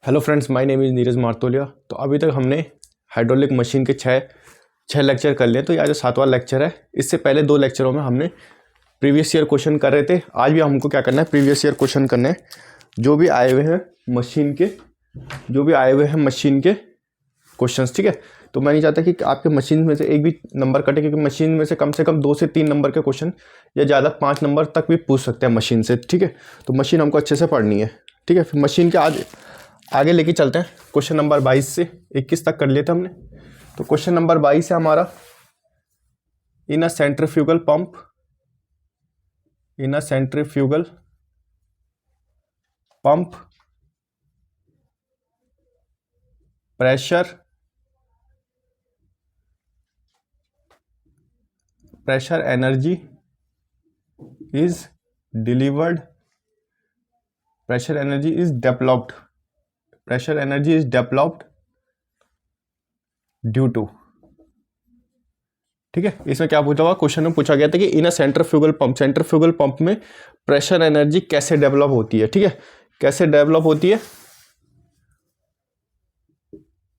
Hello friends, my name is Neeraj Martolia. तो अभी तक हमने हाइड्रोलिक मशीन के छः लेक्चर कर लिए। तो ये आज 7वां लेक्चर है। इससे पहले 2 लेक्चरों में हमने प्रीवियस ईयर क्वेश्चन कर रहे थे। आज भी हमको क्या करना है, प्रीवियस ईयर क्वेश्चन करने हैं जो भी आए हुए हैं मशीन के क्वेश्चंस। ठीक है, तो मैं नहीं चाहता कि आपके मशीन में से एक भी नंबर कटे, क्योंकि मशीन में से कम 2 से 3 नंबर के क्वेश्चन या ज़्यादा 5 नंबर तक भी पूछ सकते हैं मशीन से। ठीक है, तो मशीन हमको अच्छे से पढ़नी है। ठीक है, फिर मशीन के आज आगे लेके चलते हैं। क्वेश्चन नंबर 22 से 21 तक कर लिए थे हमने। तो क्वेश्चन नंबर 22 है हमारा, in a centrifugal pump pressure energy is developed due to. ठीक है, इसमें क्या पूछा हुआ, क्वेश्चन में पूछा गया था कि इन अ सेंट्रीफ्यूगल पंप में प्रेशर एनर्जी कैसे डेवलप होती है। ठीक है, कैसे डेवलप होती है,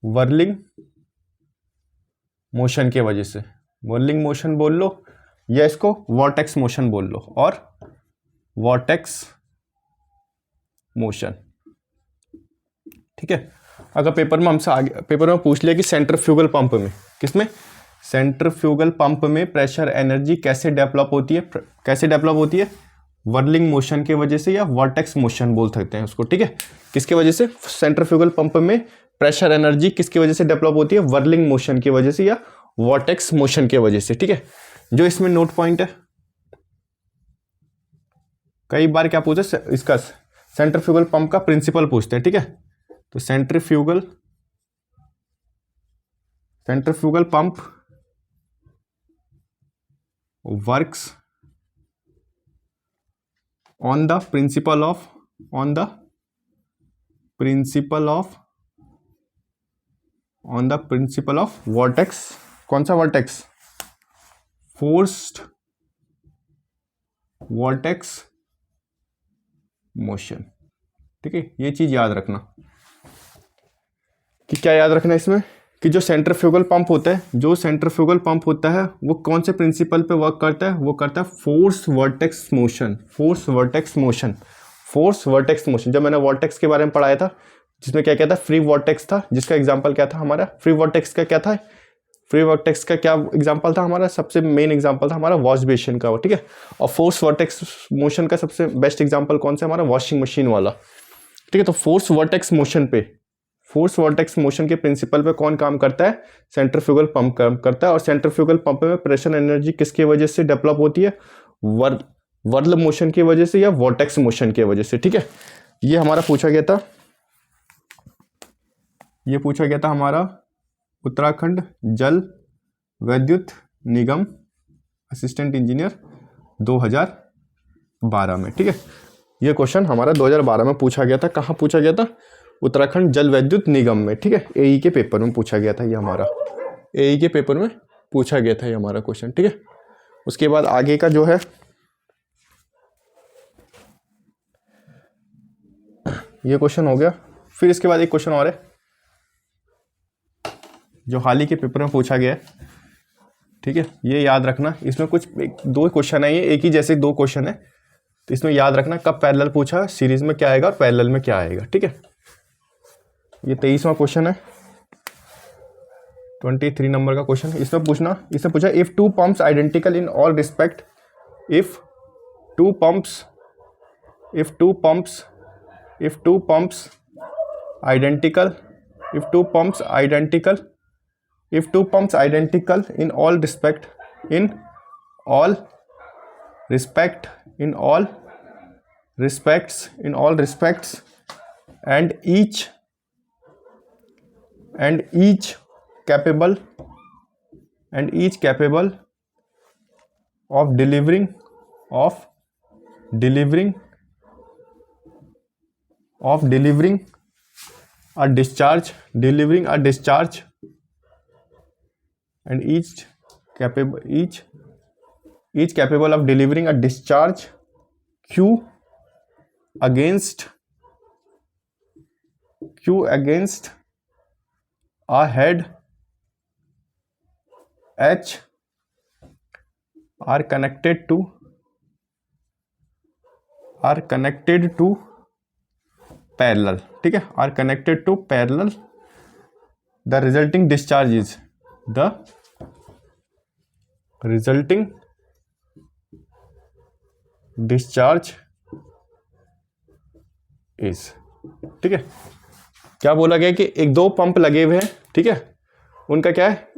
वर्लिंग मोशन के वजह से। वर्लिंग मोशन बोल लो या इसको वॉर्टेक्स मोशन बोल लो, और वॉर्टेक्स मोशन। ठीक है, अगर पेपर में पूछ लिया कि सेंट्रीफ्यूगल पंप में, किसमें, सेंट्रीफ्यूगल पंप में प्रेशर एनर्जी कैसे डेवलप होती है, वर्लिंग मोशन के वजह से या वॉर्टेक्स मोशन बोल सकते हैं उसको। ठीक है, किसके वजह से, सेंट्रीफ्यूगल पंप में प्रेशर एनर्जी किसकी वजह से डेवलप होती है, वर्लिंग मोशन की वजह से या वॉर्टेक्स मोशन की वजह से। ठीक है, जो इसमें नोट पॉइंट है, कई बार क्या पूछे इसका, सेंट्रीफ्यूगल पंप का प्रिंसिपल पूछते हैं। ठीक है, तो centrifugal pump works on the principle of vortex. कौन सा वॉर्टेक्स, फोर्स्ड वॉर्टेक्स मोशन। ठीक है, ये चीज याद रखना कि क्या याद रखना इसमें, कि जो सेंट्रीफ्यूगल पंप होता है वो कौन से प्रिंसिपल पे वर्क करता है, वो करता है फोर्स वर्टेक्स मोशन। जब मैंने वॉर्टेक्स के बारे में पढ़ाया था, जिसमें क्या था, फ्री वॉर्टेक्स था, जिसका एग्जांपल क्या था हमारा, फ्री वॉर्टेक्स का क्या एग्जांपल था हमारा, सबसे मेन एग्जांपल था हमारा वॉश बेसिन का। ठीक है, और फोर्स वर्टेक्स मोशन का सबसे बेस्ट एग्जांपल कौन सा, हमारा वॉशिंग मशीन वाला। ठीक है, तो फोर्स वर्टेक्स मोशन के प्रिंसिपल पे कौन काम करता है, सेंट्रीफ्यूगल पंप काम करता है। और सेंट्रीफ्यूगल पंप में प्रेशर एनर्जी किसकी वजह से डेवलप होती है, वर्ल मोशन की वजह से या वॉर्टेक्स मोशन की वजह से। ठीक है, ये हमारा पूछा गया था हमारा उत्तराखंड जल विद्युत निगम असिस्टेंट इंजीनियर 2012 में। ठीक है, ये क्वेश्चन हमारा 2012 में पूछा गया था। कहाँ पूछा गया था, उत्तराखंड जल विद्युत निगम में। ठीक है, एई के पेपर में पूछा गया था ये हमारा, क्वेश्चन। ठीक है, उसके बाद आगे का जो है, ये क्वेश्चन हो गया। फिर इसके बाद एक क्वेश्चन और है जो हाल ही के पेपर में पूछा गया है। ठीक है, ये याद रखना, इसमें कुछ 2 क्वेश्चन है, ये एक ही जैसे 2 क्वेश्चन है, तो इसमें याद रखना कब पैरेलल पूछा, सीरीज में क्या आएगा और पैरेलल में क्या आएगा। ठीक है, ये 23वां क्वेश्चन है, 23 नंबर का क्वेश्चन। इसमें पूछा if two pumps identical in all respect, if two pumps identical in all respects and each capable of delivering a discharge and each capable of delivering a discharge Q against Q against a head H are connected to parallel, ठीक है, are connected to parallel, the resulting discharge is ठीक है। क्या बोला गया कि एक दो पंप लगे हुए हैं, ठीक है, उनका क्या है,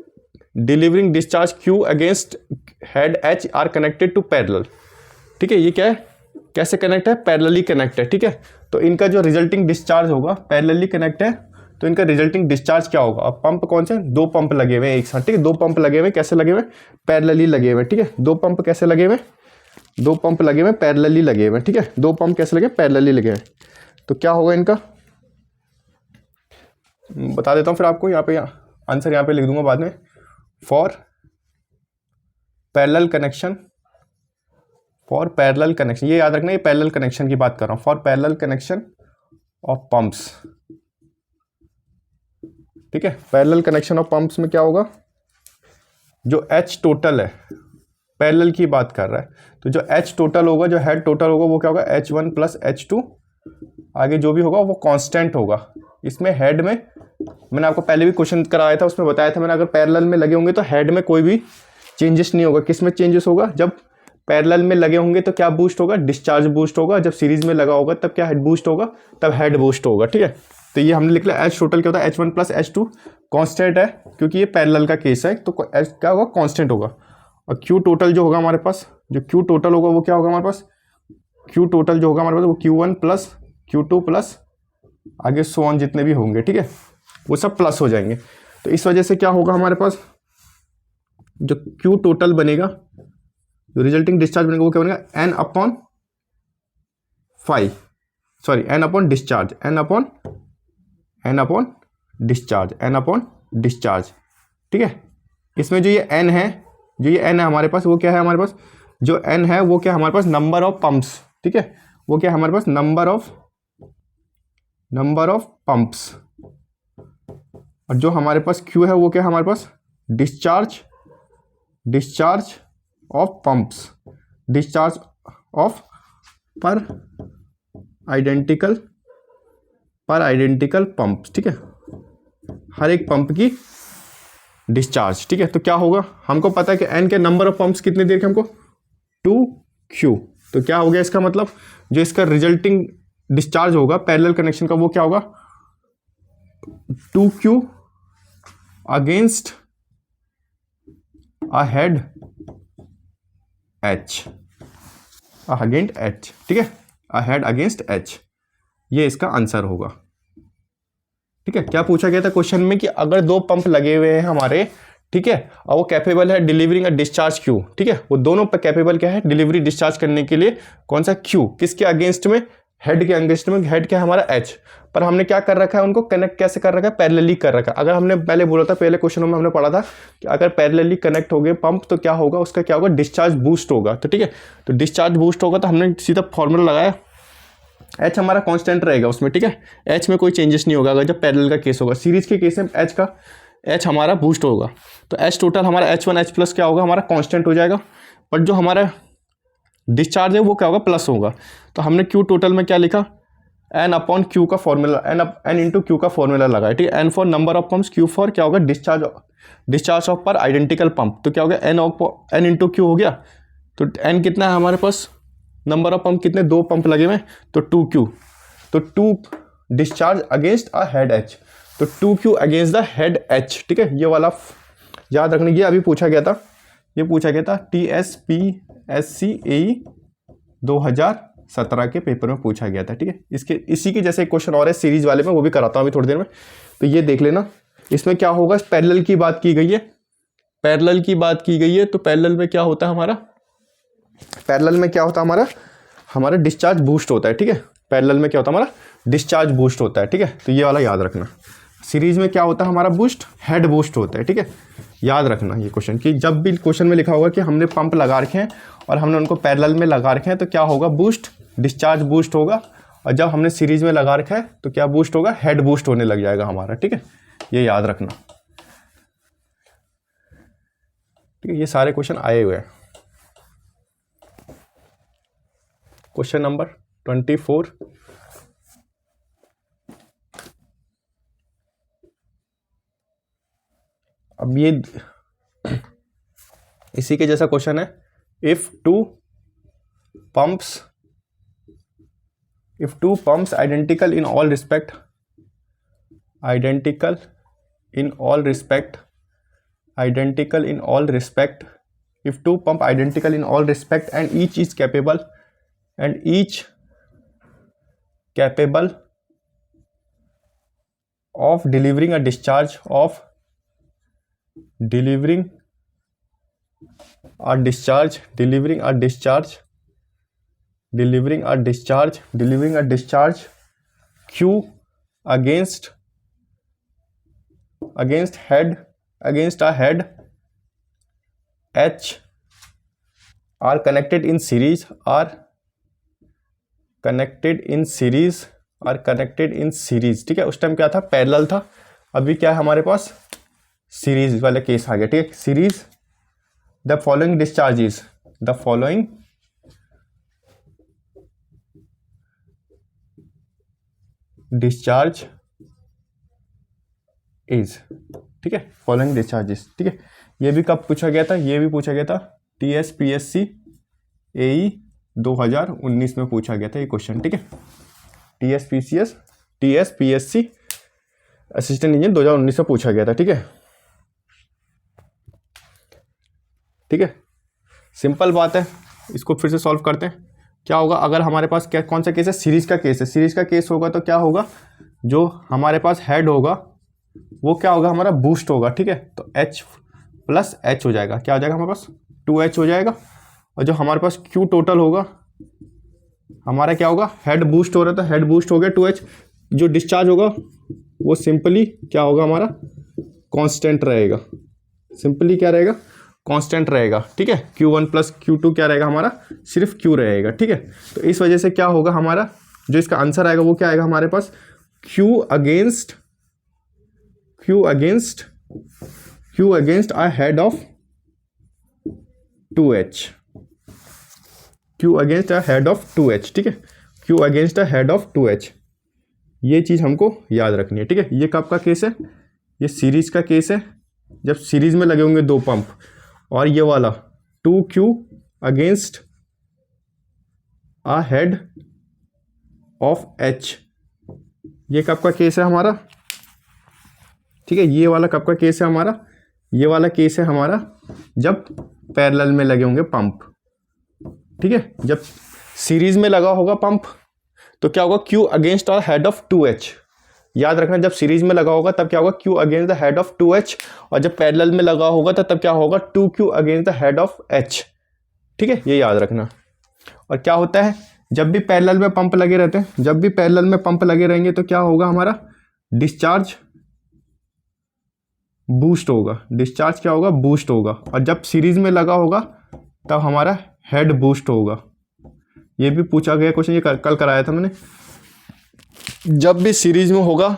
delivering discharge Q against head H are connected to parallel, ठीक है। ये क्या है, कैसे कनेक्ट है, पैरेलली कनेक्ट है, ठीक है। तो इनका जो रिजल्टिंग डिस्चार्ज होगा, पैरेलली कनेक्ट है तो इनका रिजल्टिंग डिस्चार्ज क्या होगा। अब पंप कौन से, दो पंप लगे हुए हैं एक साथ, ठीक है, दो पंप लगे हुए, कैसे लगे हुए, पैरेलली लगे हुए, ठीक है। दो पंप कैसे लगे हुए, दो पंप लगे हुए पैरेलली लगे हुए, ठीक है। दो पंप कैसे लगे, पैरेलली लगे हुए। तो क्या होगा इनका, बता देता हूँ फिर आपको, यहाँ पे आंसर यहाँ पे लिख दूंगा बाद में। फॉर पैरेलल कनेक्शन, ये याद रखना, ये पैरेलल कनेक्शन की बात कर रहा हूँ। For parallel connection of pumps, ठीक है। पैरेलल कनेक्शन ऑफ पंप्स में क्या होगा, जो H टोटल है, पैरेलल की बात कर रहा है, तो जो H टोटल होगा, जो हेड टोटल होगा, वो क्या होगा, H1 प्लस H2, आगे जो भी होगा वो कांस्टेंट होगा। इसमें हेड में मैंने आपको पहले भी क्वेश्चन कराया था, उसमें बताया था मैंने, अगर पैरेलल में लगे होंगे तो हेड में कोई भी चेंजेस नहीं होगा। किस में चेंजेस होगा, जब पैरेलल में लगे होंगे तो क्या बूस्ट होगा, डिस्चार्ज बूस्ट होगा। जब सीरीज में लगा होगा तब क्या हेड बूस्ट होगा, तब हेड बूस्ट होगा, ठीक है। तो ये हमने लिख लिया, H टोटल क्या होता है, H1 प्लस H2 कॉन्स्टेंट है, क्योंकि ये पैरेलल का केस है, तो H क्या होगा, कॉन्स्टेंट होगा। और Q टोटल जो होगा हमारे पास, जो Q टोटल होगा वो क्या होगा हमारे पास, Q टोटल जो होगा हमारे पास वो Q1 प्लस Q2 प्लस आगे सो ऑन जितने भी होंगे, ठीक है, वो सब प्लस हो जाएंगे। तो इस वजह से क्या होगा हमारे पास, जो Q टोटल बनेगा, जो रिजल्टिंग डिस्चार्ज बनेगा, वो क्या बनेगा, N upon discharge, N upon discharge, ठीक है। इसमें जो ये N है, हमारे पास, वो क्या है हमारे पास, जो N है वो क्या है हमारे पास, नंबर ऑफ पंप्स, ठीक है, वो क्या है हमारे पास, नंबर ऑफ पंप्स। और जो हमारे पास Q है वो क्या है हमारे पास, discharge of pumps, discharge of per identical pumps, ठीक है, हर एक पंप की डिस्चार्ज, ठीक है। तो क्या होगा, हमको पता है कि N के नंबर ऑफ पंप्स कितने दिए हमको, 2Q। तो क्या हो गया इसका मतलब, जो इसका रिजल्टिंग डिस्चार्ज होगा पैरेलल कनेक्शन का, वो क्या होगा, 2Q against a head H, ठीक है, अ हेड अगेंस्ट H, ये इसका आंसर होगा, ठीक है। क्या पूछा गया था क्वेश्चन में कि अगर दो पंप लगे हुए हैं हमारे, ठीक है, और वो कैपेबल है डिलीवरिंग अ डिस्चार्ज Q, ठीक है, वो दोनों पर कैपेबल क्या है, डिलीवरी डिस्चार्ज करने के लिए, कौन सा Q, किसके अगेंस्ट में, हेड के अगेंस्ट में। हेड क्या है हमारा H, पर हमने क्या कर रखा है, उनको कनेक्ट कैसे कर रखा है, पैरेलली कर रखा है। अगर हमने पहले बोला था, पहले क्वेश्चनों में हमने पढ़ा था कि अगर पैरेलली कनेक्ट हो गए पंप तो क्या होगा, उसका क्या होगा, डिस्चार्ज बूस्ट होगा। तो ठीक है, तो डिस्चार्ज बूस्ट होगा, तो हमने सीधा फॉर्मूला लगाया, H हमारा कांस्टेंट रहेगा उसमें, ठीक है, H में कोई चेंजेस नहीं होगा। अगर जब पैरेलल का केस होगा, सीरीज के केस में H हमारा बूस्ट होगा, तो H टोटल हमारा H1 H प्लस क्या होगा, हमारा कांस्टेंट हो जाएगा। बट जो हमारा डिस्चार्ज है वो क्या होगा, प्लस होगा। तो हमने Q टोटल में क्या लिखा, N अपॉन Q का फॉर्मूला, N इंटू Q का फॉर्मूला लगाया, ठीक है। N for number of pumps, Q for क्या होगा, discharge of per identical pump. तो क्या हो गया, N इंटू Q हो गया। तो N कितना है हमारे पास, नंबर ऑफ पंप कितने, दो पंप लगे हुए, तो 2Q, तो 2 discharge against a head H, तो 2Q against the head H, ठीक है। ये वाला याद रखने की, अभी पूछा गया था, ये पूछा गया था TSPSC AE 2017 के पेपर में पूछा गया था, ठीक है। इसी के जैसे एक क्वेश्चन और है सीरीज वाले में, वो भी कराता हूँ अभी थोड़ी देर में। तो ये देख लेना, इसमें क्या होगा, पैरेलल की बात की गई है, तो पैरेलल में क्या होता है हमारा, हमारा डिस्चार्ज बूस्ट होता है, ठीक है। पैरेलल में क्या होता है हमारा, डिस्चार्ज बूस्ट होता है, ठीक है। तो ये वाला याद रखना। सीरीज में क्या होता है हमारा, बूस्ट, हेड बूस्ट होता है, ठीक है। याद रखना ये क्वेश्चन, कि जब भी क्वेश्चन में लिखा होगा कि हमने पंप लगा रखे हैं और हमने उनको पैरेलल में लगा रखे हैं, तो क्या होगा, बूस्ट, डिस्चार्ज बूस्ट होगा। और जब हमने सीरीज में लगा रखा है तो क्या बूस्ट होगा, हेड बूस्ट होने लग जाएगा हमारा। ठीक है, ये याद रखना। ठीक है, ये सारे क्वेश्चन आए हुए हैं। क्वेश्चन नंबर 24, अब ये इसी के जैसा क्वेश्चन है। If two pumps identical in all respect, identical in all respect, if two pump identical in all respect and each is capable of delivering a discharge Q against a head H are connected in series, ठीक है, उस time क्या था, parallel था। अभी क्या है हमारे पास, सीरीज वाला केस आ गया। ठीक है, series the following discharge is, ठीक है, फॉलोइंग डिस्चार्जेस। ठीक है, ये भी कब पूछा गया था, ये भी पूछा गया था TSPSC AE 2019 में पूछा गया था ये क्वेश्चन। ठीक है, TSPSC असिस्टेंट इंजीनियर 2019 में पूछा गया था। ठीक है, ठीक है, सिंपल बात है, इसको फिर से सॉल्व करते हैं। क्या होगा अगर हमारे पास क्या, कौन सा केस है, सीरीज का केस है। सीरीज का केस होगा तो क्या होगा, जो हमारे पास हेड होगा वो क्या होगा, हमारा बूस्ट होगा। ठीक है, तो H प्लस H हो जाएगा, क्या हो जाएगा हमारे पास, 2H हो जाएगा। और जो हमारे पास Q टोटल होगा हमारा क्या होगा, हेड बूस्ट हो रहा था, हेड बूस्ट हो गया 2H। जो डिस्चार्ज होगा वो सिंपली क्या होगा, हमारा कांस्टेंट रहेगा, सिंपली क्या रहेगा, कांस्टेंट रहेगा। ठीक है, Q1 प्लस Q2 क्या रहेगा, हमारा सिर्फ Q रहेगा। ठीक है, तो इस वजह से क्या होगा, हमारा जो इसका आंसर आएगा वो क्या आएगा हमारे पास, Q against a head of 2H, Q against a head of 2H। ठीक है, Q against a head of 2H, ये चीज़ हमको याद रखनी है। ठीक है, ये कब का केस है, ये सीरीज का केस है, जब सीरीज में लगे होंगे दो पंप। और ये वाला 2Q against a head of H, ये कब का केस है हमारा। ठीक है, ये वाला कब का केस है हमारा, ये वाला केस है हमारा जब पैरेलल में लगे होंगे पंप। ठीक है, जब सीरीज में लगा होगा पंप तो क्या होगा, Q against the head of 2H। याद रखना, जब सीरीज में लगा होगा तब क्या होगा, Q against the head of 2H, और जब पैरेलल में लगा होगा तो तब क्या होगा, 2Q against the head of H। ठीक है, ये याद रखना। और क्या होता है, जब भी पैरेलल में पंप लगे रहते हैं, जब भी पैरेलल में पंप लगे रहेंगे तो क्या होगा, हमारा डिस्चार्ज बूस्ट होगा, डिस्चार्ज क्या होगा, बूस्ट होगा। और जब सीरीज में लगा होगा तब हमारा हेड बूस्ट होगा। ये भी पूछा गया क्वेश्चन, ये कल कराया था मैंने। जब भी सीरीज में होगा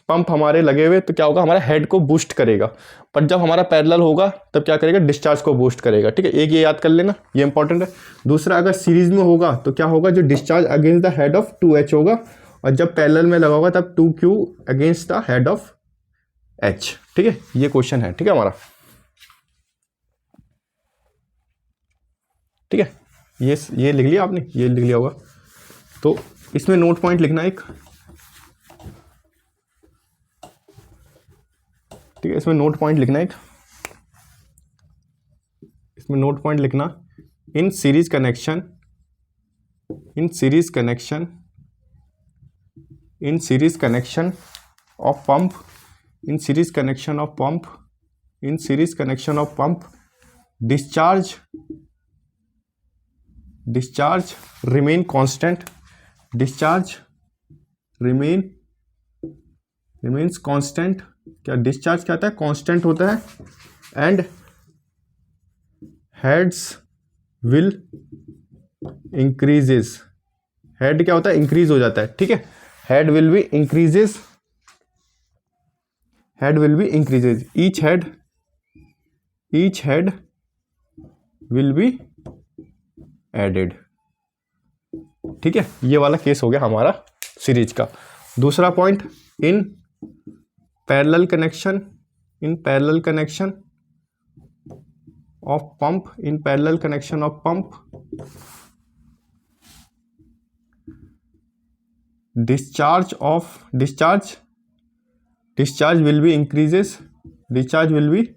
पंप हमारे लगे हुए तो क्या होगा, हमारा हेड को बूस्ट करेगा, पर जब हमारा पैरेलल होगा तब क्या करेगा, डिस्चार्ज को बूस्ट करेगा। ठीक है, एक ये याद कर लेना, ये इंपॉर्टेंट है। दूसरा, अगर सीरीज में होगा तो क्या होगा, जो discharge against the head of 2H होगा, और जब पैरेलल में लगा होगा तब 2Q against the head of H। ठीक है, ये क्वेश्चन है। ठीक है हमारा, ठीक है, ये लिख लिया आपने, ये लिख लिया होगा। तो इसमें नोट पॉइंट लिखना एक, ठीक है, इसमें नोट पॉइंट लिखना एक, इसमें नोट पॉइंट लिखना, in series connection of pump, in series connection of pump discharge remain constant, discharge remains constant। क्या डिस्चार्ज क्या होता है, कांस्टेंट होता है। And heads will increases head क्या होता है, इंक्रीज हो जाता है, ठीक है, head will be increases, head will be increases, each head will be added, ठीक है। ये वाला केस हो गया हमारा सीरीज का। दूसरा point, in parallel connection, in parallel connection of pump, in parallel connection of pump, discharge will be increases, discharge will be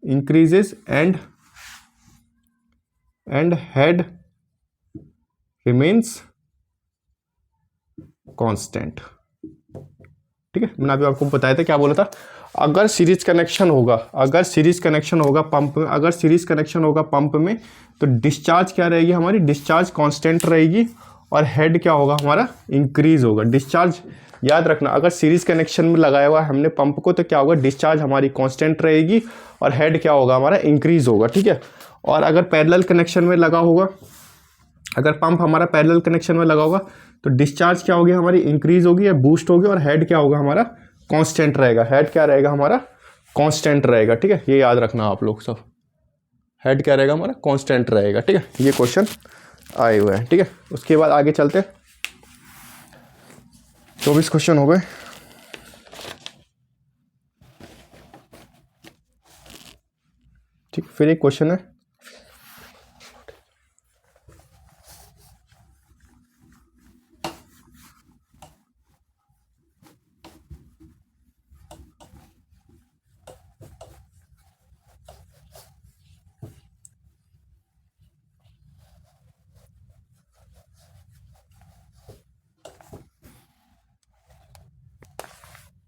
increases and head remains constant, ठीक है। मैंने अभी आपको बताया था, क्या बोला था, अगर सीरीज कनेक्शन होगा, अगर सीरीज कनेक्शन होगा पंप में, अगर सीरीज कनेक्शन होगा पंप में, तो डिस्चार्ज क्या रहेगी हमारी, डिस्चार्ज कांस्टेंट रहेगी और हेड क्या होगा हमारा, इंक्रीज होगा। डिस्चार्ज याद रखना, अगर सीरीज कनेक्शन में लगाया हुआ है हमने पंप को, तो क्या होगा, डिस्चार्ज हमारी कांस्टेंट रहेगी और हेड क्या होगा हमारा, इंक्रीज होगा, ठीक है। और अगर पैरेलल कनेक्शन में लगा होगा, अगर पंप हमारा पैरेलल कनेक्शन में लगा होगा, तो डिस्चार्ज क्या होगी हमारी, इंक्रीज होगी या बूस्ट होगी, और हेड क्या होगा हमारा, कांस्टेंट रहेगा, हेड क्या रहेगा हमारा, कांस्टेंट रहेगा, ठीक है। ये याद रखना आप लोग सब, हेड क्या रहेगा हमारा, कांस्टेंट रहेगा, ठीक है। ये क्वेश्चन आए हुए हैं, ठीक है। उसके बाद आगे चलते, 24 क्वेश्चन हो गए। ठीक, फिर एक क्वेश्चन है,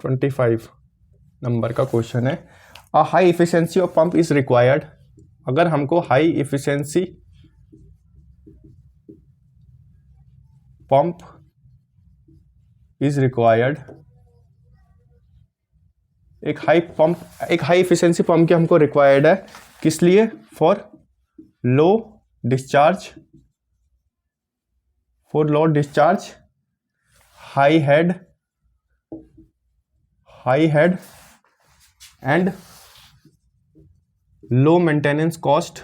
(25) नंबर का क्वेश्चन है, a high efficiency of pump is required. अगर हमको high efficiency pump is required, एक हाई इफिशिएंसी पंप की हमको रिक्वायर्ड है, किस लिए, for low discharge, high head and low maintenance cost,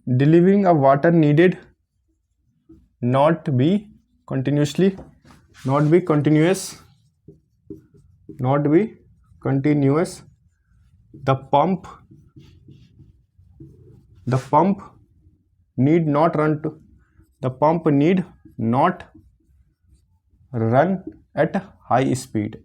delivering a water needed not be continuous, the pump need not run at high speed,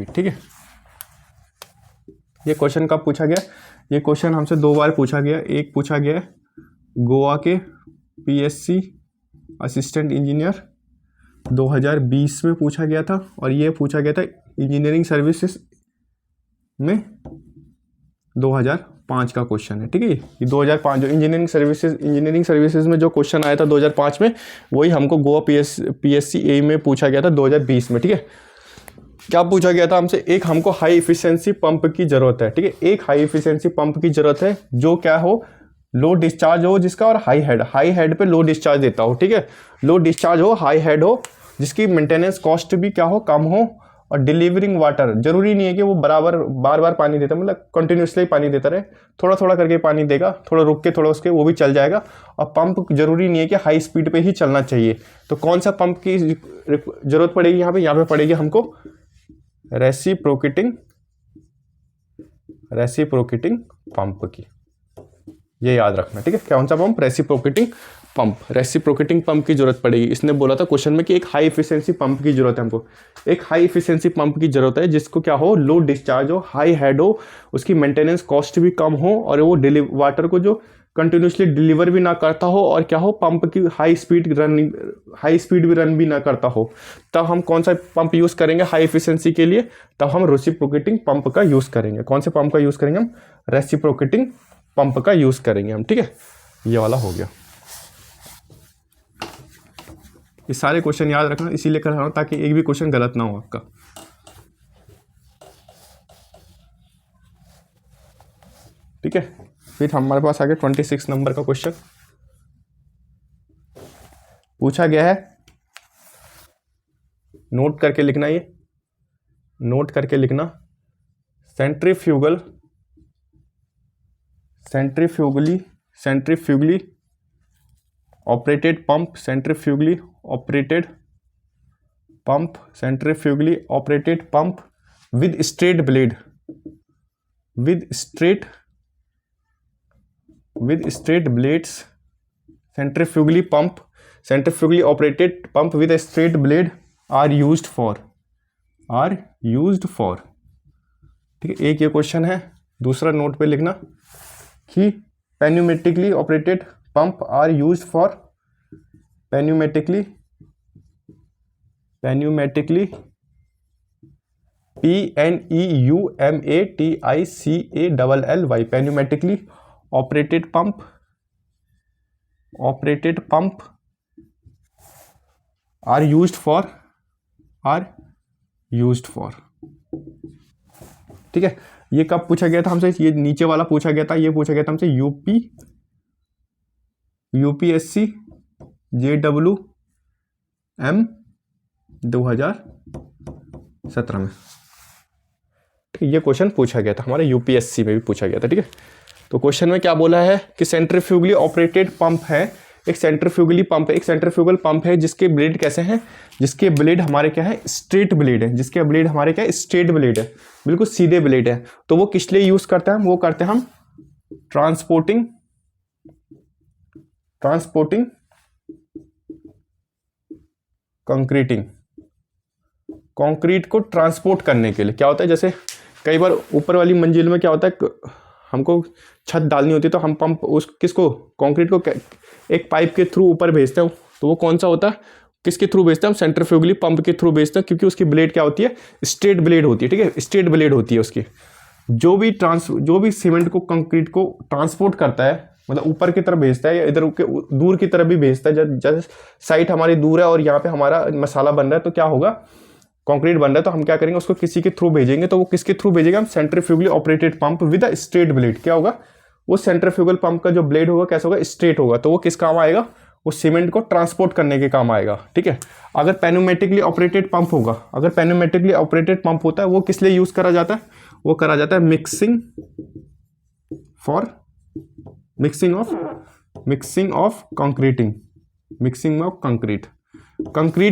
ठीक है। ये question कब पूछा गया, ये क्वेश्चन हमसे 2 बार पूछा गया। एक पूछा गया गोवा के पीएससी असिस्टेंट इंजीनियर 2020 में पूछा गया था, और ये पूछा गया था इंजीनियरिंग सर्विसेज में 2005 का क्वेश्चन है, ठीक है। ये 2005 जो इंजीनियरिंग सर्विसेज में जो क्वेश्चन आया था 2005 में, वही हमको गोवा पीएससी ए में पूछा गया था 2020 में, ठीक है। क्या पूछा गया था हमसे, एक हमको हाई इफिशिएंसी पंप की जरूरत है, ठीक है, एक हाई इफिशिएंसी पंप की जरूरत है जो क्या हो, लो डिस्चार्ज हो जिसका, और हाई हेड पे लो डिस्चार्ज देता हो, ठीक है, लो डिस्चार्ज हो, हाई हेड हो, जिसकी मेंटेनेंस कॉस्ट भी क्या हो, कम हो, और डिलीवरिंग वाटर, जरूरी नहीं है कि वो बार बार पानी देता, मतलब कंटिन्यूसली पानी देता रहे, थोड़ा थोड़ा करके पानी देगा, थोड़ा रुक के थोड़ा उसके, वो भी चल जाएगा। और पंप जरूरी नहीं है कि हाई स्पीड पे ही चलना चाहिए। तो कौन सा पंप की जरूरत पड़ेगी यहाँ पे पड़ेगी हमको रेसिप्रोकेटिंग पंप की, ये याद रखना, ठीक है। कौन सा pump, reciprocating pump, reciprocating pump की जरूरत पड़ेगी। इसने बोला था क्वेश्चन में कि एक हाई एफिशिएंसी पंप की जरूरत है हमको, एक हाई एफिशिएंसी पंप की जरूरत है जिसको क्या हो, लो डिस्चार्ज हो, हाई हेड हो, उसकी मेंटेनेंस कॉस्ट भी कम हो और वो वाटर को जो कंटिन्यूसली डिलीवर भी ना करता हो और क्या हो, पंप की हाई स्पीड भी रन भी ना करता हो। तब हम कौन सा पंप यूज़ करेंगे हाई एफिशिएंसी के लिए? तब हम रेसिप्रोकेटिंग पंप का यूज़ करेंगे। कौन से पंप का यूज़ करेंगे हम? रेसिप्रोकेटिंग पंप का यूज़ करेंगे हम, ठीक है। ये वाला हो गया। ये सारे क्वेश्चन याद रखना, इसीलिए कर रहा हूँ ताकि एक भी क्वेश्चन गलत ना हो आपका, ठीक है। फिर हमारे पास आगे 26 नंबर का क्वेश्चन पूछा गया है, नोट करके लिखना, ये नोट करके लिखना। Centrifugally operated pump, centrifugally operated pump with straight blade, centrifugally operated pump with a straight blade are used for, ठीक है। एक ये क्वेश्चन है। दूसरा नोट पे लिखना कि pneumatically operated pump are used for, pneumatically PNEUMATICALLY, pneumatically operated pump are used for, ठीक है। ये कब पूछा गया था हमसे? ये नीचे वाला पूछा गया था, ये पूछा गया था हमसे यूपीएससी JWM 2017 में, ये क्वेश्चन पूछा गया था, हमारे यूपीएससी में भी पूछा गया था, ठीक है। तो क्वेश्चन में क्या बोला है कि सेंट्रीफ्यूगली ऑपरेटेड पंप है, एक सेंट्रीफ्यूगल पंप है जिसके ब्लेड कैसे हैं, जिसके ब्लेड हमारे क्या है, स्ट्रेट ब्लेड है, स्ट्रेट ब्लेड है, बिल्कुल सीधे ब्लेड है। तो वो किस लिए यूज करते हैं? वो करते हैं हम ट्रांसपोर्टिंग कंक्रीट को ट्रांसपोर्ट करने के लिए। क्या होता है, जैसे कई बार ऊपर वाली मंजिल में क्या होता है, हमको छत डालनी होती है तो हम पंप कंक्रीट को एक पाइप के थ्रू ऊपर भेजते हैं। तो वो कौन सा होता है, किसके थ्रू भेजते हैं? हम सेंट्रीफ्यूगली पंप के थ्रू भेजते हैं, क्योंकि उसकी ब्लेड क्या होती है, स्ट्रेट ब्लेड होती है, ठीक है। स्ट्रेट ब्लेड होती है उसकी। जो भी सीमेंट को, कंक्रीट को ट्रांसपोर्ट करता है, मतलब ऊपर की तरफ भेजता है या इधर के दूर की तरफ भी भेजता है। जैसे साइट हमारी दूर है और यहाँ पे हमारा मसाला बन रहा है, तो क्या होगा, कंक्रीट बन रहा है, तो हम क्या करेंगे, उसको किसी के थ्रू भेजेंगे। तो वो किसके थ्रू भेजेंगे? हम centrifugally operated pump with a straight blade. क्या होगा, वो सेंट्रीफ्यूगल पंप का जो ब्लेड होगा कैसा होगा, स्ट्रेट होगा। तो वो किस काम आएगा, वो सीमेंट को ट्रांसपोर्ट करने के काम आएगा, ठीक है। अगर पैन्यूमेटिकली ऑपरेटेड पंप होगा, अगर पैन्यूमेटिकली ऑपरेटेड पंप होता है, वो किस लिए यूज करा जाता है? वो करा जाता है मिक्सिंग ऑफ कंक्रीट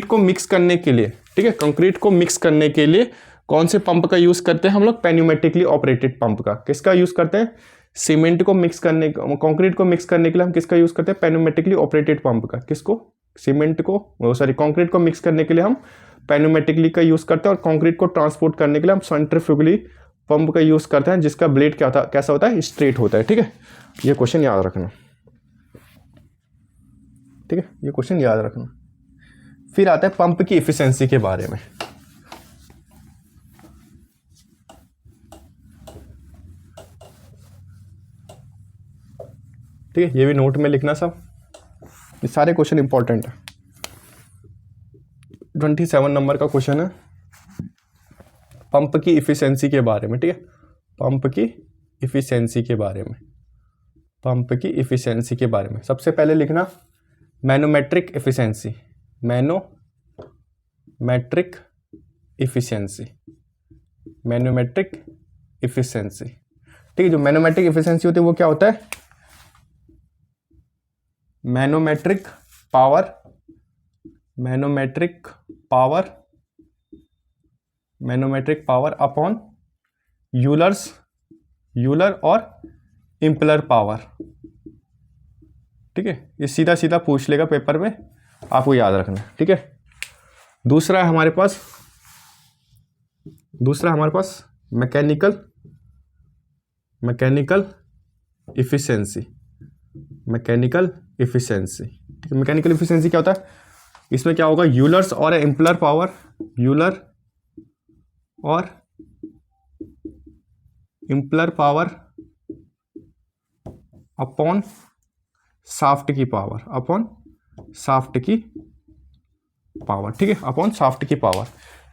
को मिक्स करने के लिए, ठीक है। कंक्रीट को मिक्स करने के लिए कौन से पंप का यूज करते हैं हम लोग? पैन्यूमेटिकली ऑपरेटेड पंप का। किसका यूज करते हैं? सीमेंट को मिक्स करने, कंक्रीट को मिक्स करने के लिए हम किसका यूज करते हैं? पैन्यूमेटिकली ऑपरेटेड पंप का। किसको? कंक्रीट को मिक्स करने के लिए हम पैन्यूमेटिकली का यूज करते हैं, और कंक्रीट को ट्रांसपोर्ट करने के लिए हम सेंट्रीफ्यूगली पंप का यूज करते हैं, जिसका ब्लेड कैसा होता है, स्ट्रेट होता है, ठीक है। ये क्वेश्चन याद रखना, ठीक है, ये क्वेश्चन याद रखना। फिर आता है पंप की एफिशिएंसी के बारे में। ठीक है, ये भी नोट में लिखना सब, ये सारे क्वेश्चन इंपॉर्टेंट है। 27 नंबर का क्वेश्चन है पंप की एफिशिएंसी के बारे में, ठीक है। पंप की एफिशिएंसी के बारे में सबसे पहले लिखना मैनोमेट्रिक एफिशिएंसी, मैनोमेट्रिक एफिशिएंसी, ठीक है। जो मैनोमेट्रिक एफिशिएंसी होती है वो क्या होता है? मैनोमेट्रिक पावर अपॉन यूलर और इम्पेलर पावर, ठीक है, ये सीधा सीधा पूछ लेगा पेपर में, आपको याद रखना है। ठीक है, दूसरा है हमारे पास मैकेनिकल इफिशिएंसी। मैकेनिकल इफिशिएंसी, ठीक है, मैकेनिकल इफिशिएंसी क्या होता है, इसमें क्या होगा, यूलर्स और इम्पलर पावर, यूलर और इम्पलर पावर अपॉन शाफ्ट की पावर, अपॉन शाफ्ट की पावर, ठीक है, अपॉन शाफ्ट की पावर।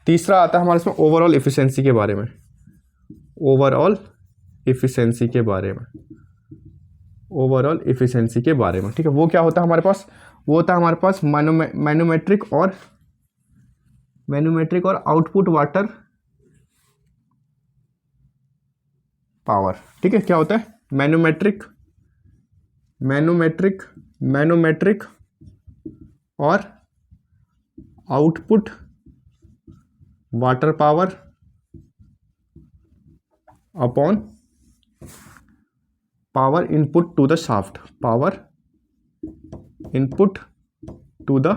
तीसरा आता है हमारे इसमें ओवरऑल इफिशिएंसी के बारे में, ओवरऑल इफिशिएंसी के बारे में, ओवरऑल इफिशिएंसी के बारे में, ठीक है। वो क्या होता है हमारे पास, वो होता है हमारे पास मैनोमेट्रिक और आउटपुट वाटर पावर, ठीक है। क्या होता है, मैनोमेट्रिक और output water power upon power input to the shaft, power input to the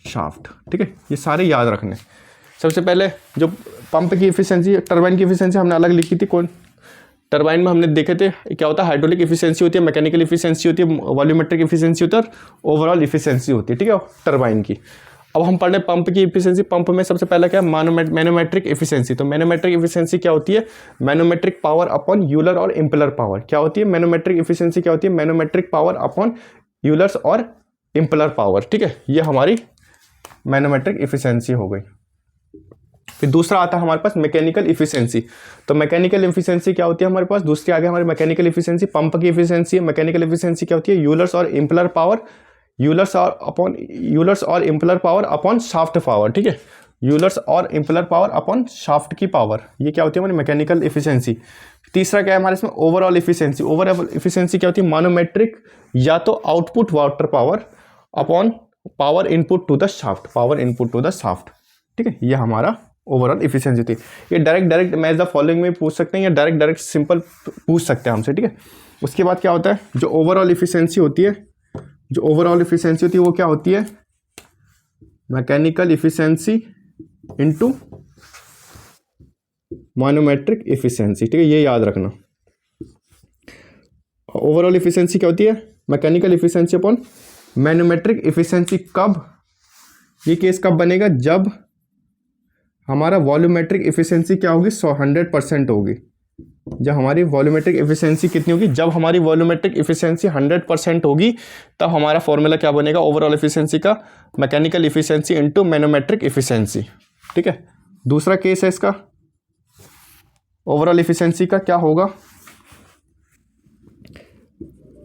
shaft, ठीक है। ये सारे याद रखने। सबसे पहले जो पंप की इफिशिएंसी, टरबाइन की इफिशिएंसी हमने अलग लिखी थी, कौन टरबाइन में हमने देखे थे क्या होता है, हाइड्रोलिक इफिशिएंसी होती है, मैकेनिकल इफिशिएंसी होती है, वॉल्यूमेट्रिक इफिशिएंसी होती है और ओवरऑल इफिशिएंसी होती है, ठीक है, टरबाइन की। अब हम पढ़ रहे हैं पंप की इफिशिएंसी। पंप में सबसे पहला क्या है, मैनोमेट्रिक इफिशिएंसी। तो मैनोमेट्रिक इफिशिएंसी क्या होती है, मैनोमेट्रिक पावर अपॉन यूलर और इम्पलर पावर। क्या होती है मैनोमेट्रिक इफिशिएंसी, क्या होती है, मैनोमेट्रिक पावर अपॉन यूलर्स और इम्पलर पावर, ठीक है। ये हमारी मैनोमेट्रिक इफिशिएंसी हो गई। फिर दूसरा आता है हमारे पास मैकेनिकल इफिशिएंसी। तो मैकेनिकल इफिशिएंसी क्या होती है हमारे पास, दूसरी आगे हमारी मैकेनिकल इफिशिएंसी पंप की इफिशिएंसी है। मैकेनिकल इफिशिएंसी क्या होती है, यूलर्स और इम्पलर पावर, यूलर्स और इम्पलर पावर अपॉन शाफ्ट पावर, ठीक है, यूलर्स और इम्पलर पावर अपॉन शाफ्ट की पावर। ये क्या होती है हमारी मैकेनिकल इफिशिएंसी। तीसरा क्या है हमारे इसमें, ओवरऑल इफिशिएंसी। ओवरऑल इफिशिएंसी क्या होती है, मैनोमेट्रिक या तो output water power upon power input to the shaft, power input to the shaft, ठीक है। ये हमारा ओवरऑल इफिशिएंसी थी। ये डायरेक्ट मैच द फॉलोइंग में पूछ सकते हैं या डायरेक्ट सिंपल पूछ सकते हैं हमसे, ठीक है। उसके बाद क्या होता है, जो ओवरऑल इफिशिएंसी होती है, जो ओवरऑल इफिशिएंसी होती है वो क्या होती है, mechanical efficiency into manometric efficiency, ठीक है, ये याद रखना। ओवरऑल इफिशिएंसी क्या होती है, mechanical efficiency upon manometric efficiency. कब ये केस कब बनेगा, जब हमारा वॉल्यूमेट्रिक इफिशिएंसी क्या होगी, 100% होगी। जब हमारी वॉल्यूमेट्रिक इफिशिएंसी कितनी होगी, जब हमारी वॉल्यूमेट्रिक इफिशिएंसी 100% होगी, तब हमारा फॉर्मूला क्या बनेगा ओवरऑल इफिशिएंसी का, mechanical efficiency into manometric efficiency, ठीक है। दूसरा केस है इसका ओवरऑल इफिशिएंसी का, क्या होगा,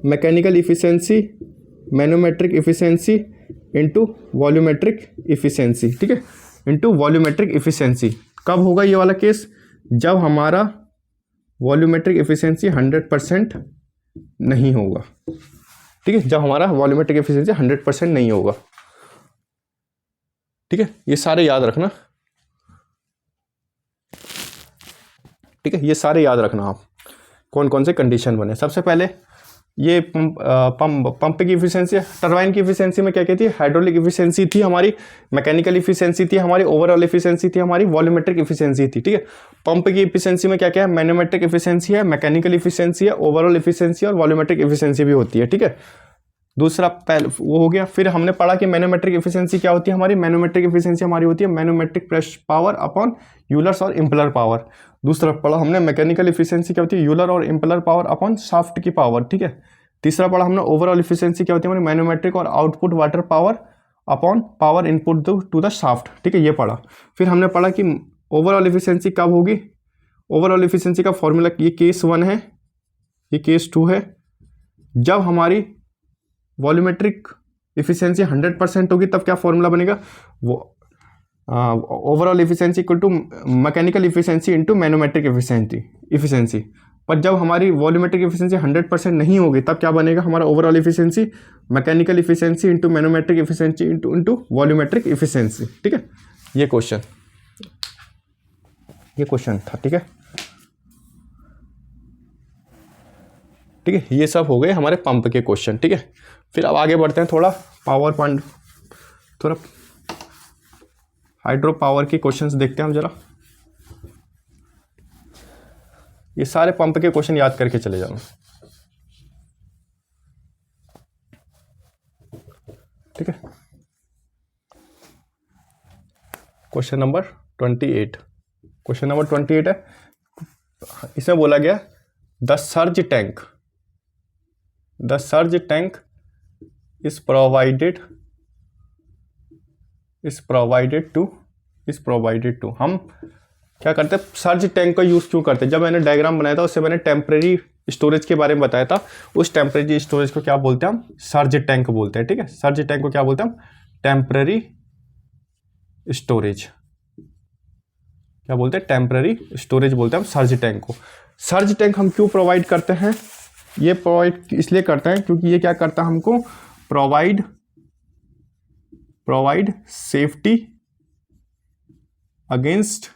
mechanical efficiency manometric efficiency into volumetric efficiency, ठीक है, इनटू वॉल्यूमेट्रिक इफिशिएंसी। कब होगा ये वाला केस, जब हमारा वॉल्यूमेट्रिक इफिशिएंसी 100% नहीं होगा, ठीक है, जब हमारा वॉल्यूमेट्रिक इफिशिएंसी 100% नहीं होगा, ठीक है। ये सारे याद रखना, ठीक है, ये सारे याद रखना आप, कौन कौन से कंडीशन बने। सबसे पहले ये पंप की इफिशिएंसी, टरबाइन की इफिशिएंसी में क्या कहती है, हाइड्रोलिक इफिशिएंसी थी हमारी, मैकेनिकल इफिशिएंसी थी हमारी, ओवरऑल इफिशिएंसी थी हमारी, वॉल्यूमेट्रिक इफिशिएंसी थी, ठीक है। पंप की इफिशिएंसी में क्या क्या है, मैनोमेट्रिक इफिशिएंसी है, मैकेनिकल इफिशिएंसी है, ओवरऑल इफिशिएंसी और वॉल्यूमेट्रिक इफिशिएंसी भी होती है, ठीक है। दूसरा वो हो गया। फिर हमने पढ़ा कि मैनोमेट्रिक इफिशिएंसी क्या होती है हमारी, मैनोमेट्रिक इफिशिएंसी हमारी होती है manometric pressure power upon Euler's और इम्पलर पावर। दूसरा पढ़ा हमने मैकेनिकल इफिशिएंसी क्या होती है, यूलर और इम्पलर पावर अपॉन शाफ्ट की पावर, ठीक है। तीसरा पढ़ा हमने ओवरऑल इफिशिएंसी क्या होती है हमारी, मैनोमेट्रिक और output water power upon power input to the shaft, ठीक है, ये पढ़ा। फिर हमने पढ़ा कि ओवरऑल इफिशिएंसी कब होगी, ओवरऑल इफिशिएंसी का फॉर्मूला, ये केस 1 है, ये केस 2 है, जब हमारी वॉल्यूमेट्रिक इफिशिएंसी 100% होगी तब क्या फॉर्मूला बनेगा, वो overall efficiency equal to mechanical efficiency into manometric efficiency. पर जब हमारी वॉल्यूमेट्रिक इफिशिएंसी 100% नहीं होगी तब क्या बनेगा हमारा overall efficiency, mechanical efficiency into manometric efficiency into volumetric efficiency, ठीक है। ये क्वेश्चन था, ठीक है। ठीक है, ये सब हो गए हमारे पंप के क्वेश्चन। ठीक है, फिर अब आगे बढ़ते हैं, थोड़ा पावर पॉइंट, थोड़ा हाइड्रो पावर के क्वेश्चंस देखते हैं हम जरा। ये सारे पंप के क्वेश्चन याद करके चले जाओ। ठीक है, क्वेश्चन नंबर 28, क्वेश्चन नंबर 28 है, इसमें बोला गया the surge tank is provided to हम क्या करते हैं, सर्ज टैंक का यूज़ क्यों करते हैं। जब मैंने डायग्राम बनाया था उससे मैंने टेम्परेरी स्टोरेज के बारे में बताया था। उस टेम्परेरी स्टोरेज को क्या बोलते हैं हम, सर्ज टैंक बोलते हैं। ठीक है, सर्ज टैंक को क्या बोलते हैं हम, टेम्परेरी स्टोरेज, क्या बोलते हैं, टेम्परेरी स्टोरेज बोलते हैं हम सर्ज टैंक को। सर्ज टैंक हम क्यों प्रोवाइड करते हैं, ये प्रोवाइड इसलिए करते हैं क्योंकि ये क्या करता है, हमको provide safety against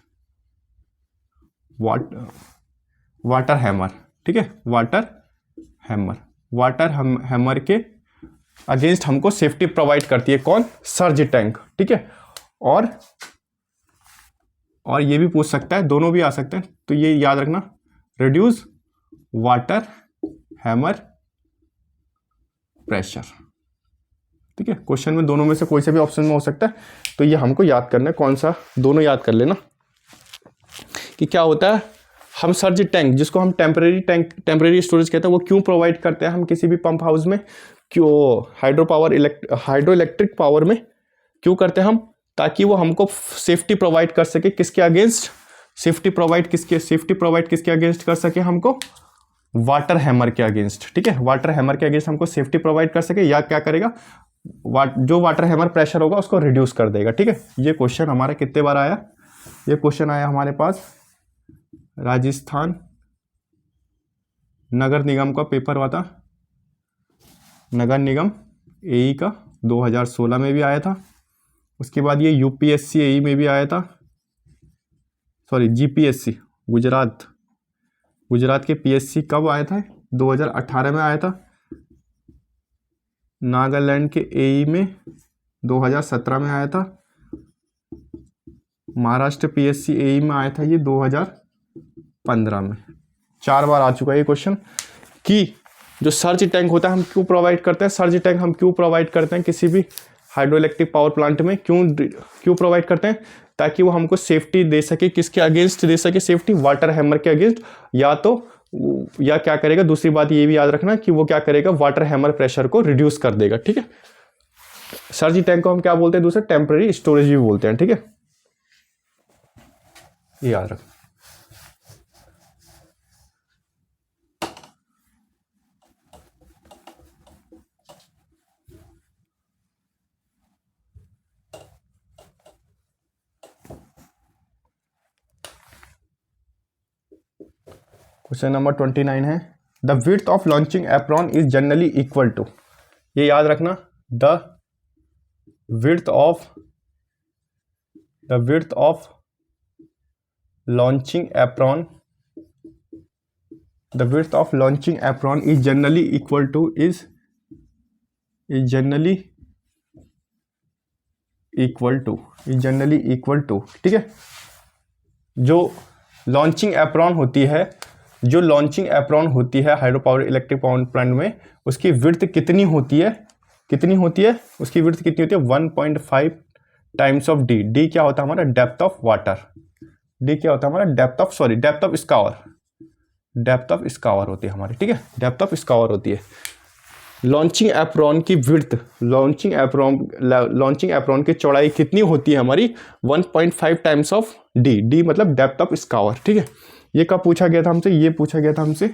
water hammer. ठीक है, वाटर हैमर के अगेंस्ट हमको सेफ्टी प्रोवाइड करती है कौन, सर्ज टैंक। ठीक है, और ये भी पूछ सकता है, दोनों भी आ सकते हैं, तो ये याद रखना, रिड्यूस वाटर हैमर प्रेशर। ठीक है, क्वेश्चन में दोनों में से कोई से भी ऑप्शन में हो सकता है, तो ये हमको याद करना है, कौन सा, दोनों याद कर लेना कि क्या होता है। हम सर्ज टैंक, जिसको हम टेम्परेरी स्टोरेज कहते हैं, वो क्यों प्रोवाइड करते हैं हम किसी भी पंप हाउस में, क्यों हाइड्रो इलेक्ट्रिक पावर में क्यों करते हैं हम, ताकि वो हमको सेफ्टी प्रोवाइड कर सके, किसके अगेंस्ट, सेफ्टी प्रोवाइड किसके अगेंस्ट कर सके हमको, वाटर हैमर के अगेंस्ट। ठीक है, वाटर हैमर के अगेंस्ट हमको सेफ्टी प्रोवाइड कर सके, या क्या करेगा, जो वाटर हैमर प्रेशर होगा उसको रिड्यूस कर देगा। ठीक है, ये क्वेश्चन हमारा कितने बार आया, ये क्वेश्चन आया हमारे पास राजस्थान नगर निगम का पेपर हुआ था, नगर निगम एई का 2016 में भी आया था। उसके बाद ये यूपीएससी एई में भी आया था, सॉरी जीपीएससी गुजरात के पीएससी कब आया था, 2018 में आया था। नागालैंड के एई में 2017 में आया था। महाराष्ट्र पीएससी एई में आया था ये 2015 में। 4 बार आ चुका है ये क्वेश्चन कि जो सर्ज टैंक होता है हम क्यों प्रोवाइड करते हैं, सर्ज टैंक हम क्यों प्रोवाइड करते हैं किसी भी हाइड्रो इलेक्ट्रिक पावर प्लांट में, क्यों प्रोवाइड करते हैं, ताकि वो हमको सेफ्टी दे सके, किसके अगेंस्ट दे सके सेफ्टी, वाटर हैमर के अगेंस्ट, या क्या करेगा, दूसरी बात ये भी याद रखना कि वो क्या करेगा, वाटर हैमर प्रेशर को रिड्यूस कर देगा। ठीक है, सर्ज टैंक को हम क्या बोलते हैं, दूसरे टेम्परेरी स्टोरेज भी बोलते हैं। ठीक है, ये याद रखना। क्वेश्चन नंबर 29 है, the width of launching apron is generally equal to, ये याद रखना, the width of launching apron is generally equal to. ठीक है, जो लॉन्चिंग एप्रॉन होती है hydro power electric power plant में, उसकी विड्थ कितनी होती है, उसकी विड्थ कितनी होती है, 1.5 टाइम्स ऑफ डी। डी क्या होता है हमारा, डेप्थ ऑफ वाटर, डी क्या होता है हमारा, डेप्थ ऑफ स्कावर होती है हमारी। ठीक है, डेप्थ ऑफ स्कावर होती है। लॉन्चिंग एप्रॉन की विड्थ, लॉन्चिंग एप्रॉन की चौड़ाई कितनी होती है हमारी, 1.5 टाइम्स ऑफ डी। डी मतलब डेप्थ ऑफ स्कावर। ठीक है, ये कब पूछा गया था हमसे, ये पूछा गया था हमसे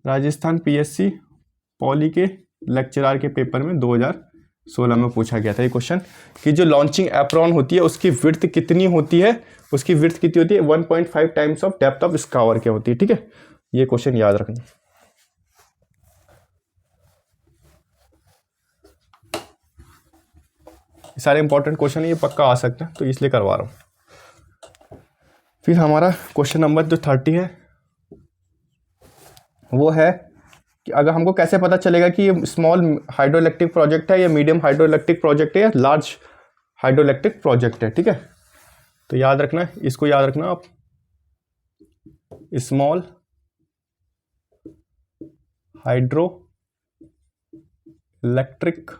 राजस्थान पीएससी पॉली के लेक्चरर के पेपर में 2016 में पूछा गया था ये क्वेश्चन, कि जो लॉन्चिंग एप्रॉन होती है उसकी विड्थ कितनी होती है, 1.5 टाइम्स ऑफ डेप्थ ऑफ स्कावर क्या होती है। ठीक है, ये क्वेश्चन याद रखना। सारे इंपॉर्टेंट क्वेश्चन ये पक्का आ सकते हैं, तो इसलिए करवा रहा हूँ। फिर हमारा क्वेश्चन नंबर जो 30 है वो है कि अगर हमको कैसे पता चलेगा कि ये स्मॉल हाइड्रो इलेक्ट्रिक प्रोजेक्ट है या मीडियम हाइड्रो इलेक्ट्रिक प्रोजेक्ट है या लार्ज हाइड्रो इलेक्ट्रिक प्रोजेक्ट है, ठीक है। तो याद रखना, इसको याद रखना आप, स्मॉल हाइड्रो इलेक्ट्रिक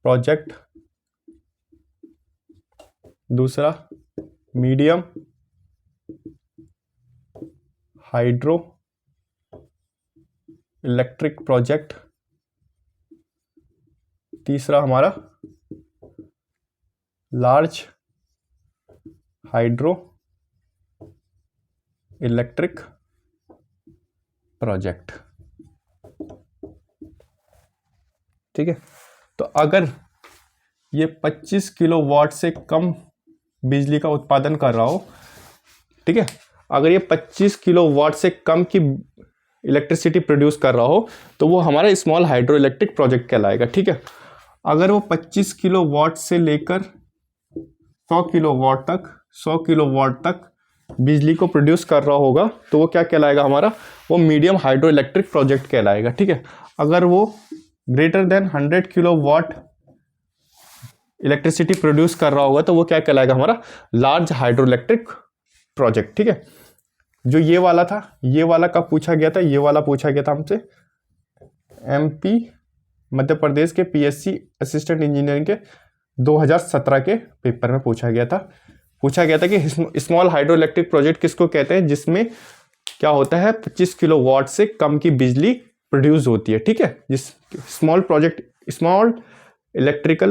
प्रोजेक्ट, दूसरा मीडियम हाइड्रो इलेक्ट्रिक प्रोजेक्ट, तीसरा हमारा लार्ज हाइड्रो इलेक्ट्रिक प्रोजेक्ट, ठीक है। तो अगर ये 25 किलोवाट से कम बिजली का उत्पादन कर रहा हो, ठीक है, अगर ये 25 किलोवाट से कम की इलेक्ट्रिसिटी प्रोड्यूस कर रहा हो तो वो हमारा स्मॉल हाइड्रो इलेक्ट्रिक प्रोजेक्ट कहलाएगा, ठीक है। अगर वो 25 किलोवाट से लेकर 100 किलोवाट तक बिजली को प्रोड्यूस कर रहा होगा तो वो क्या कहलाएगा हमारा, वो मीडियम हाइड्रो इलेक्ट्रिक प्रोजेक्ट कहलाएगा, ठीक है। अगर वो greater than 100 kilowatt electricity produce कर रहा होगा तो वो क्या कहलाएगा हमारा, लार्ज हाइड्रो इलेक्ट्रिक प्रोजेक्ट, ठीक है। जो ये वाला था, ये वाला कब पूछा गया था, ये वाला पूछा गया था हमसे MP मध्य प्रदेश के PSC असिस्टेंट इंजीनियरिंग के 2017 के पेपर में पूछा गया था कि स्मॉल हाइड्रो इलेक्ट्रिक प्रोजेक्ट किसको कहते हैं, जिसमें क्या होता है 25 किलोवाट से कम की बिजली प्रोड्यूस होती है, ठीक है। जिस स्मॉल इलेक्ट्रिक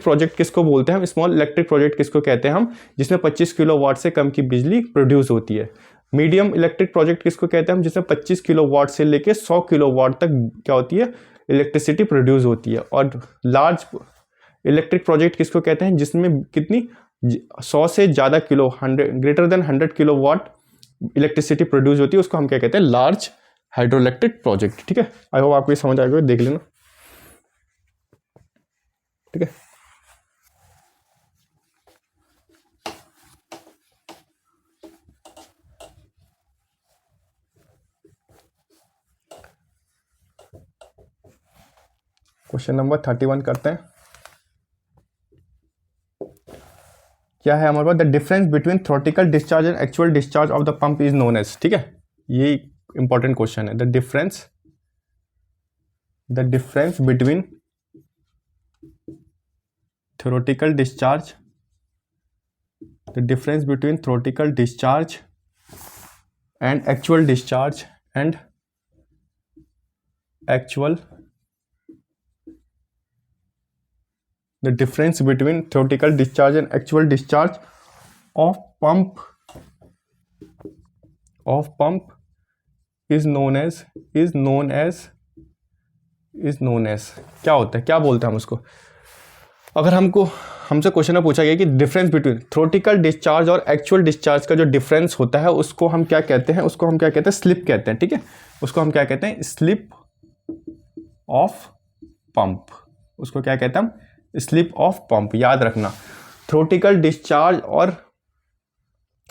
प्रोजेक्ट किसको बोलते हैं हम, स्मॉल इलेक्ट्रिक प्रोजेक्ट किसको कहते हैं हम, जिसमें 25 किलोवाट से कम की बिजली प्रोड्यूस होती है। मीडियम इलेक्ट्रिक प्रोजेक्ट किसको कहते हैं हम, जिसमें 25 किलोवाट से लेके 100 किलोवाट तक क्या होती है, इलेक्ट्रिसिटी प्रोड्यूस होती है। और लार्ज इलेक्ट्रिक प्रोजेक्ट किसको कहते हैं, जिसमें कितनी 100 से ज़्यादा greater than 100 kilowatt electricity produce होती है, उसको हम क्या कहते हैं, लार्ज हाइड्रो इलेक्ट्रिक प्रोजेक्ट, ठीक है। आई होप आपको ये समझ आएगा, देख लेना, ठीक है। क्वेश्चन नंबर 31 करते हैं। क्या है हमारे पास, the difference between theoretical discharge and actual discharge of the pump is known as, ठीक है। ये इंपॉर्टेंट क्वेश्चन है। The difference between theoretical discharge and actual discharge the difference between theoretical discharge and actual discharge of pump is known as क्या होता है, क्या बोलते हैं हम उसको। अगर हमसे क्वेश्चन में पूछा गया कि डिफरेंस बिटवीन थ्योरेटिकल डिस्चार्ज और एक्चुअल डिस्चार्ज का जो डिफरेंस होता है उसको हम क्या कहते हैं, स्लिप कहते हैं, ठीक है। उसको हम क्या कहते हैं, स्लिप ऑफ पंप, उसको क्या कहते हैं हम, स्लिप ऑफ पंप। याद रखना, थ्योरेटिकल डिस्चार्ज और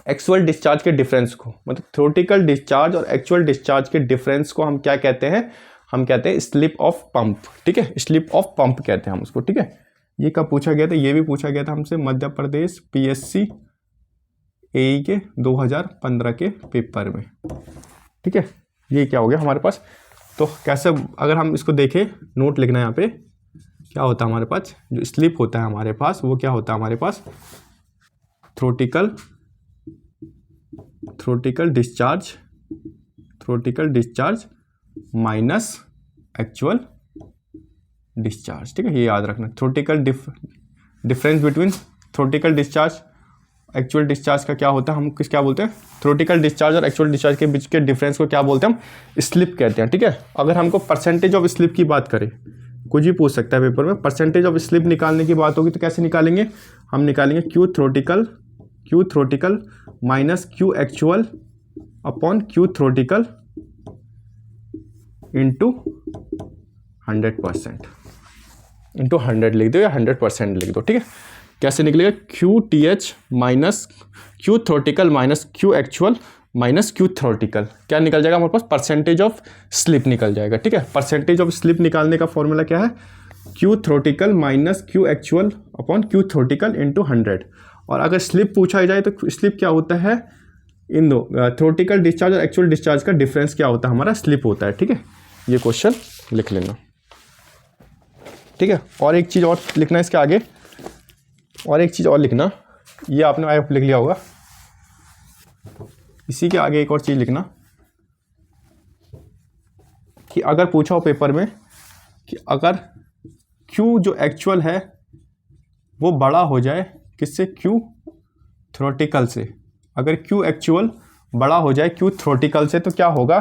एक्चुअल डिस्चार्ज के डिफरेंस को, मतलब थ्योरेटिकल डिस्चार्ज और एक्चुअल डिस्चार्ज के डिफरेंस को हम क्या कहते हैं, हम कहते हैं स्लिप ऑफ पंप, ठीक है। स्लिप ऑफ पंप कहते हैं हम उसको, ठीक है। ये कब पूछा गया था, ये भी पूछा गया था हमसे मध्य प्रदेश PSC AE के 2015 के पेपर में, ठीक है। ये क्या हो गया हमारे पास, तो कैसे अगर हम इसको देखें, नोट लिखना है यहाँ पे, क्या होता है हमारे पास, जो स्लिप होता है हमारे पास वो क्या होता है हमारे पास, theoretical discharge minus actual discharge, ठीक है। ये याद रखना, theoretical difference between theoretical discharge actual discharge का क्या होता है, हम क्या बोलते हैं, थ्योरेटिकल डिस्चार्ज और एक्चुअल डिस्चार्ज के बीच के डिफरेंस को क्या बोलते हैं, हम स्लिप कहते हैं, ठीक है। अगर हमको परसेंटेज ऑफ स्लिप की बात करें, कुछ भी पूछ सकता है पेपर में, परसेंटेज ऑफ स्लिप निकालने की बात होगी तो कैसे निकालेंगे, हम निकालेंगे Q theoretical minus Q actual upon Q theoretical into 100% into 100 लिख दो या 100% लिख दो, ठीक है। कैसे निकलेगा, Q TH minus Q theoretical minus Q actual minus Q theoretical, क्या निकल जाएगा हमारे पास, परसेंटेज ऑफ स्लिप निकल जाएगा। ठीक है, परसेंटेज ऑफ स्लिप निकालने का फॉर्मूला क्या है, Q theoretical minus Q actual upon Q theoretical into 100। और अगर स्लिप पूछा जाए तो स्लिप क्या होता है, इन दो थ्योरेटिकल डिस्चार्ज और एक्चुअल डिस्चार्ज का डिफरेंस क्या होता है, हमारा स्लिप होता है। ठीक है, ये क्वेश्चन लिख लेना। ठीक है, और एक चीज़ और लिखना है इसके आगे, और एक चीज़ और लिखना, ये आपने आई होप लिख लिया होगा, इसी के आगे एक और चीज़ लिखना कि अगर पूछा हो पेपर में कि अगर Q जो एक्चुअल है वो बड़ा हो जाए किससे, Q थ्योरेटिकल से, अगर Q एक्चुअल बड़ा हो जाए Q थ्योरेटिकल से तो क्या होगा,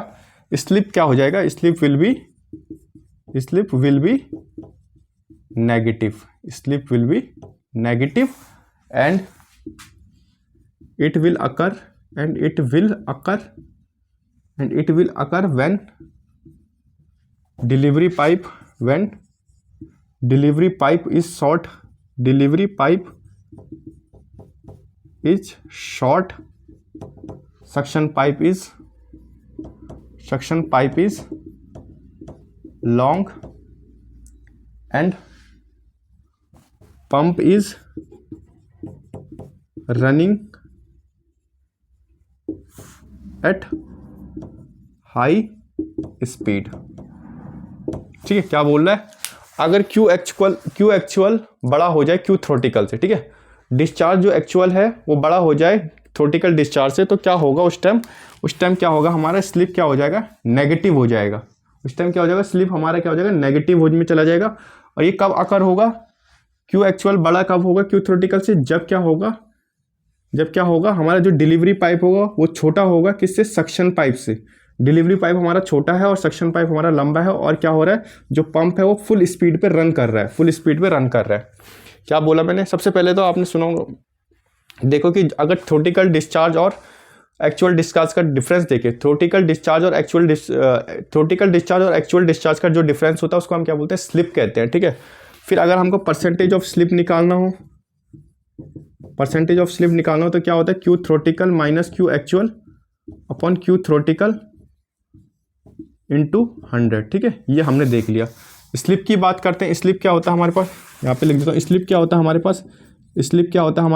स्लिप क्या हो जाएगा, slip will be negative, slip will be negative and it will occur when delivery pipe is short, suction pipe is long and pump is running at high speed. ठीक है, क्या बोल रहा है, अगर Q एक्चुअल बड़ा हो जाए Q थ्योरेटिकल से, ठीक है, डिस्चार्ज जो एक्चुअल है वो बड़ा हो जाए थ्योरेटिकल डिस्चार्ज से, तो क्या होगा उस टाइम क्या होगा, हमारा स्लिप क्या हो जाएगा, नेगेटिव हो जाएगा। उस टाइम क्या हो जाएगा, स्लिप हमारा क्या हो जाएगा, नेगेटिव होने में चला जाएगा। और ये कब अकर होगा, Q एक्चुअल बड़ा कब होगा Q थ्योरेटिकल से, जब क्या होगा हमारा जो डिलीवरी पाइप होगा वो छोटा होगा किससे, सक्शन पाइप से। डिलीवरी पाइप हमारा छोटा है और सक्शन पाइप हमारा लंबा है, और क्या हो रहा है, जो पंप है वो फुल स्पीड पे रन कर रहा है, क्या बोला मैंने, सबसे पहले तो आपने सुना, देखो कि अगर थ्योरेटिकल डिस्चार्ज और एक्चुअल डिस्चार्ज का डिफरेंस देखें, थ्योरेटिकल डिस्चार्ज और एक्चुअल डिस्चार्ज का जो डिफरेंस होता है उसको हम क्या बोलते हैं, स्लिप कहते हैं। ठीक है, फिर अगर हमको परसेंटेज ऑफ स्लिप निकालना हो तो क्या होता है, Q theoretical minus Q actual upon Q theoretical into 100। ठीक है, ये हमने देख लिया। स्लिप की बात करते हैं, स्लिप क्या होता है हमारे पास, यहाँ पे लिख देता हूँ, स्लिप क्या होता है हमारे पास, स्लिप होता है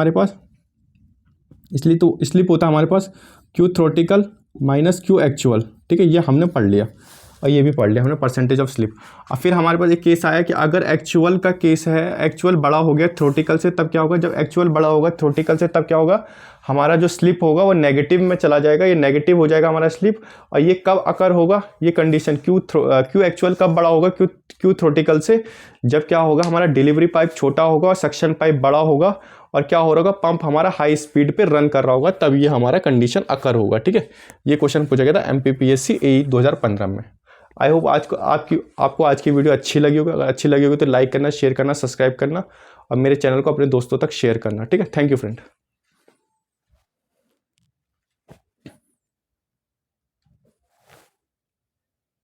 हमारे पास Q theoretical minus Q actual. ठीक है, ये हमने पढ़ लिया और ये भी पढ़ लिया हमने, परसेंटेज ऑफ स्लिप। और फिर हमारे पास एक केस आया कि अगर एक्चुअल का केस है, एक्चुअल बड़ा हो गया थ्योरेटिकल से, तब क्या होगा, जब एक्चुअल बड़ा होगा थ्योरेटिकल से तब क्या होगा, हमारा जो स्लिप होगा वो नेगेटिव में चला जाएगा, ये नेगेटिव हो जाएगा हमारा स्लिप। और ये कब अकर होगा, ये कंडीशन क्यू एक्चुअल कब बड़ा होगा क्यू थ्योरेटिकल से, जब क्या होगा, हमारा डिलीवरी पाइप छोटा होगा और सक्शन पाइप बड़ा होगा, और क्या हो रहा होगा, पंप हमारा हाई स्पीड पे रन कर रहा होगा, तब ये हमारा कंडीशन अकर होगा। ठीक है, ये क्वेश्चन पूछा गया था MPPSC AE 2015 में। आई होप आपको आज की वीडियो अच्छी लगी होगी, अगर अच्छी लगी होगी तो लाइक करना, शेयर करना, सब्सक्राइब करना और मेरे चैनल को अपने दोस्तों तक शेयर करना। ठीक है, थैंक यू फ्रेंड।